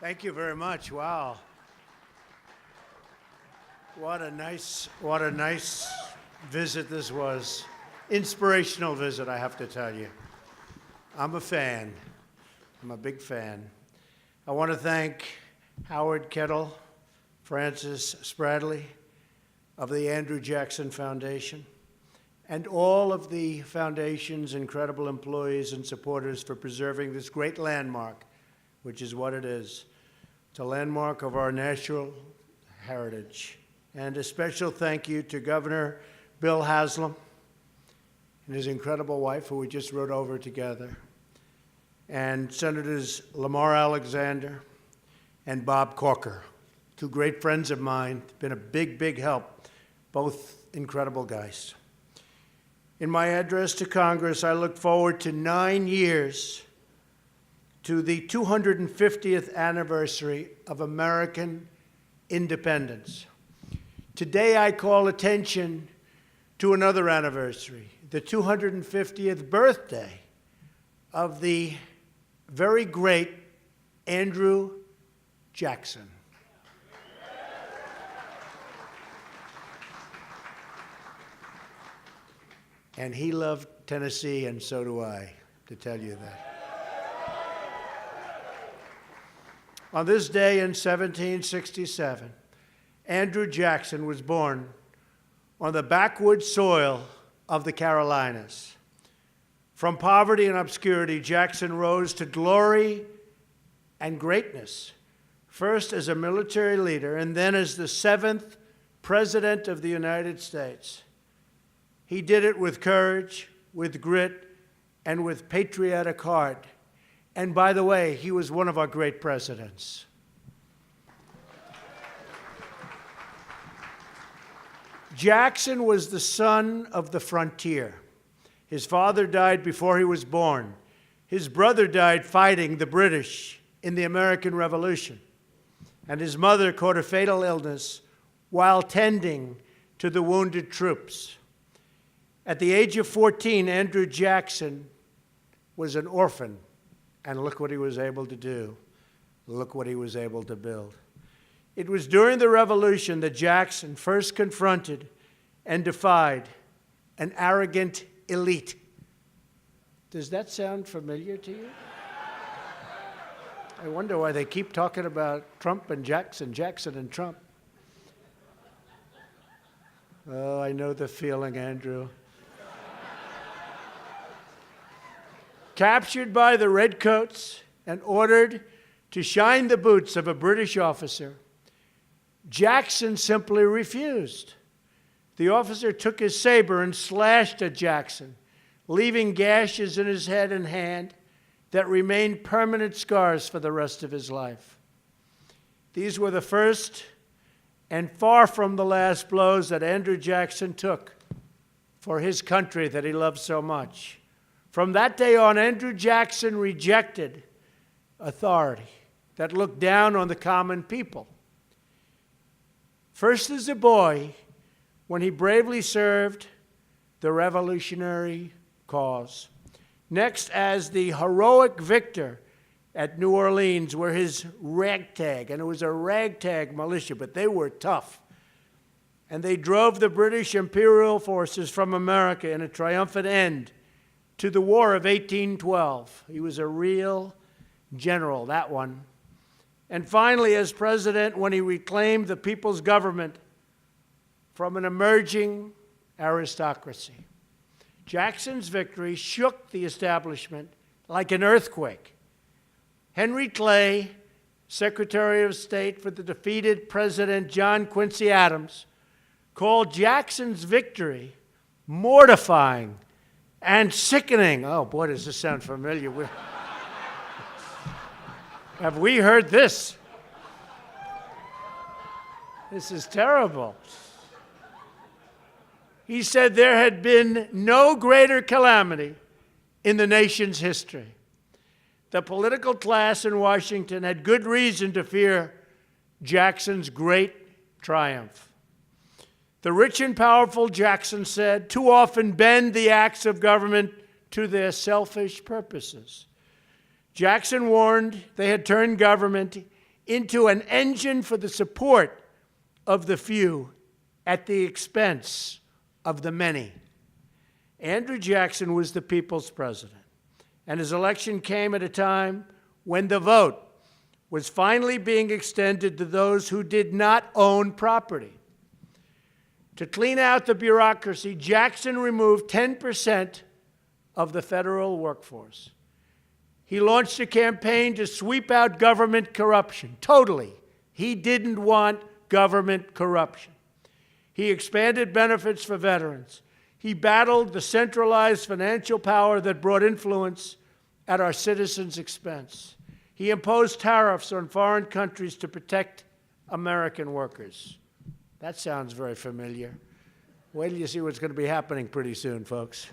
Thank you very much. Wow. What a nice visit this was. Inspirational visit, I have to tell you. I'm a fan. I'm a big fan. I want to thank Howard Kettle, Francis Spradley of the Andrew Jackson Foundation, and all of the foundation's incredible employees and supporters for preserving this great landmark, which is what it is. It's a landmark of our national heritage. And a special thank you to Governor Bill Haslam and his incredible wife, who we just rode over together, and Senators Lamar Alexander and Bob Corker, two great friends of mine, been a big, big help, both incredible guys. In my address to Congress, I look forward to 9 years to the 250th anniversary of American independence. Today, I call attention to another anniversary, the 250th birthday of the very great Andrew Jackson. And he loved Tennessee, and so do I, to tell you that. On this day in 1767, Andrew Jackson was born on the backwoods soil of the Carolinas. From poverty and obscurity, Jackson rose to glory and greatness, first as a military leader and then as the 7th President of the United States. He did it with courage, with grit, and with patriotic heart. And by the way, he was one of our great presidents. Jackson was the son of the frontier. His father died before he was born. His brother died fighting the British in the American Revolution. And his mother caught a fatal illness while tending to the wounded troops. At the age of 14, Andrew Jackson was an orphan. And look what he was able to do. Look what he was able to build. It was during the Revolution that Jackson first confronted and defied an arrogant elite. Does that sound familiar to you? I wonder why they keep talking about Trump and Jackson, Jackson and Trump. Oh, I know the feeling, Andrew. Captured by the Redcoats and ordered to shine the boots of a British officer, Jackson simply refused. The officer took his saber and slashed at Jackson, leaving gashes in his head and hand that remained permanent scars for the rest of his life. These were the first and far from the last blows that Andrew Jackson took for his country that he loved so much. From that day on, Andrew Jackson rejected authority that looked down on the common people. First as a boy, when he bravely served the revolutionary cause. Next as the heroic victor at New Orleans, where his ragtag, and it was a ragtag militia, but they were tough. And they drove the British imperial forces from America in a triumphant end to the War of 1812. He was a real general, that one. And finally, as president, when he reclaimed the people's government from an emerging aristocracy. Jackson's victory shook the establishment like an earthquake. Henry Clay, Secretary of State for the defeated President John Quincy Adams, called Jackson's victory mortifying and sickening. Oh, boy, does this sound familiar. Have we heard this? This is terrible. He said there had been no greater calamity in the nation's history. The political class in Washington had good reason to fear Jackson's great triumph. The rich and powerful, Jackson said, too often bend the acts of government to their selfish purposes. Jackson warned they had turned government into an engine for the support of the few at the expense of the many. Andrew Jackson was the people's president, and his election came at a time when the vote was finally being extended to those who did not own property. To clean out the bureaucracy, Jackson removed 10% of the federal workforce. He launched a campaign to sweep out government corruption, totally. He didn't want government corruption. He expanded benefits for veterans. He battled the centralized financial power that brought influence at our citizens' expense. He imposed tariffs on foreign countries to protect American workers. That sounds very familiar. Wait till you see what's going to be happening pretty soon, folks.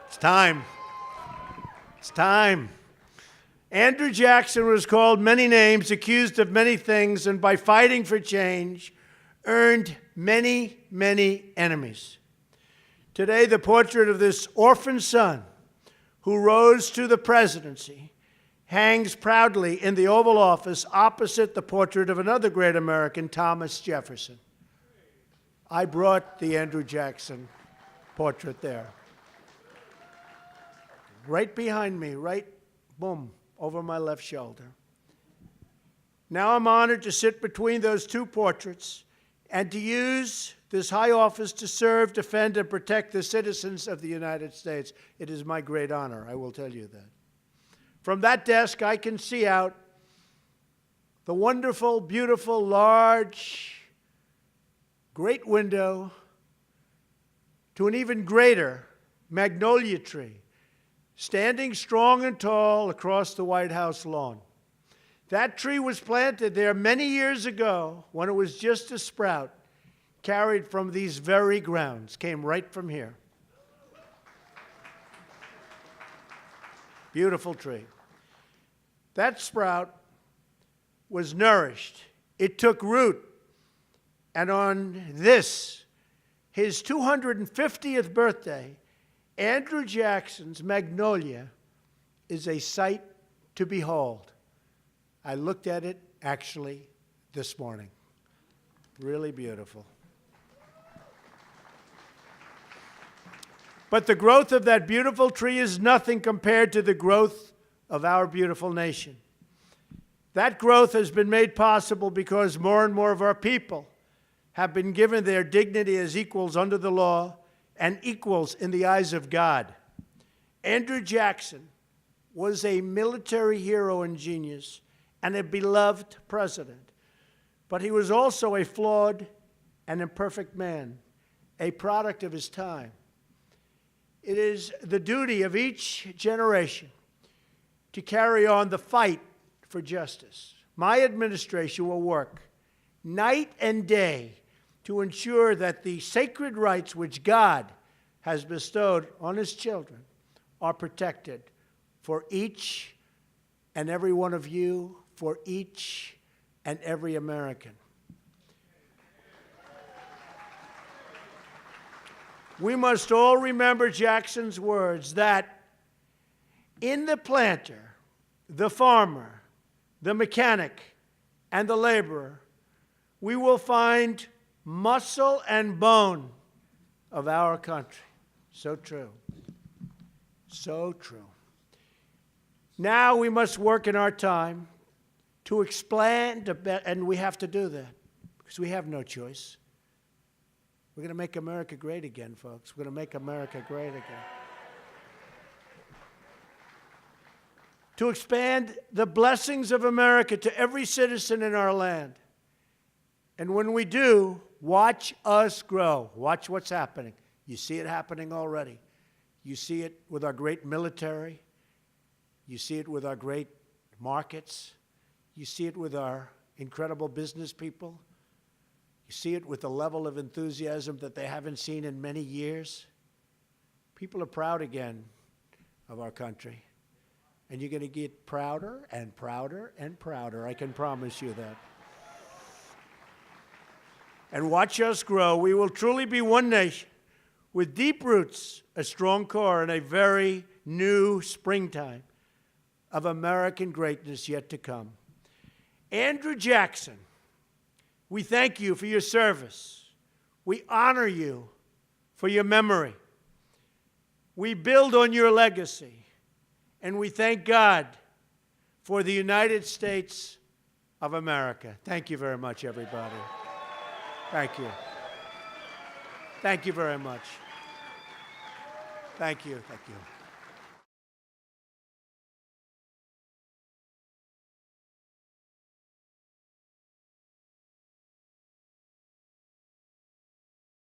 It's time. It's time. Andrew Jackson was called many names, accused of many things, and by fighting for change, earned many, many enemies. Today, the portrait of this orphan son who rose to the presidency hangs proudly in the Oval Office opposite the portrait of another great American, Thomas Jefferson. I brought the Andrew Jackson portrait there. Right behind me, right, boom, over my left shoulder. Now I'm honored to sit between those two portraits and to use this high office to serve, defend, and protect the citizens of the United States. It is my great honor, I will tell you that. From that desk, I can see out the wonderful, beautiful, large, great window to an even greater magnolia tree, standing strong and tall across the White House lawn. That tree was planted there many years ago when it was just a sprout, carried from these very grounds, came right from here. Beautiful tree. That sprout was nourished. It took root. And on this, his 250th birthday, Andrew Jackson's magnolia is a sight to behold. I looked at it actually this morning. Really beautiful. But the growth of that beautiful tree is nothing compared to the growth of our beautiful nation. That growth has been made possible because more and more of our people have been given their dignity as equals under the law and equals in the eyes of God. Andrew Jackson was a military hero and genius and a beloved president, but he was also a flawed and imperfect man, a product of his time. It is the duty of each generation to carry on the fight for justice. My administration will work night and day to ensure that the sacred rights which God has bestowed on his children are protected for each and every one of you, for each and every American. We must all remember Jackson's words that in the planter, the farmer, the mechanic, and the laborer, we will find muscle and bone of our country. So true. So true. Now we must work in our time to expand, and we have to do that because we have no choice. We're going to make America great again, folks. We're going to make America great again. To expand the blessings of America to every citizen in our land. And when we do, watch us grow. Watch what's happening. You see it happening already. You see it with our great military. You see it with our great markets. You see it with our incredible business people. You see it with the level of enthusiasm that they haven't seen in many years. People are proud again of our country. And you're going to get prouder and prouder and prouder. I can promise you that. And watch us grow. We will truly be one nation with deep roots, a strong core, and a very new springtime. of American greatness yet to come. Andrew Jackson, we thank you for your service. We honor you for your memory. We build on your legacy, and we thank God for the United States of America. Thank you very much, everybody. Thank you. Thank you very much. Thank you. Thank you.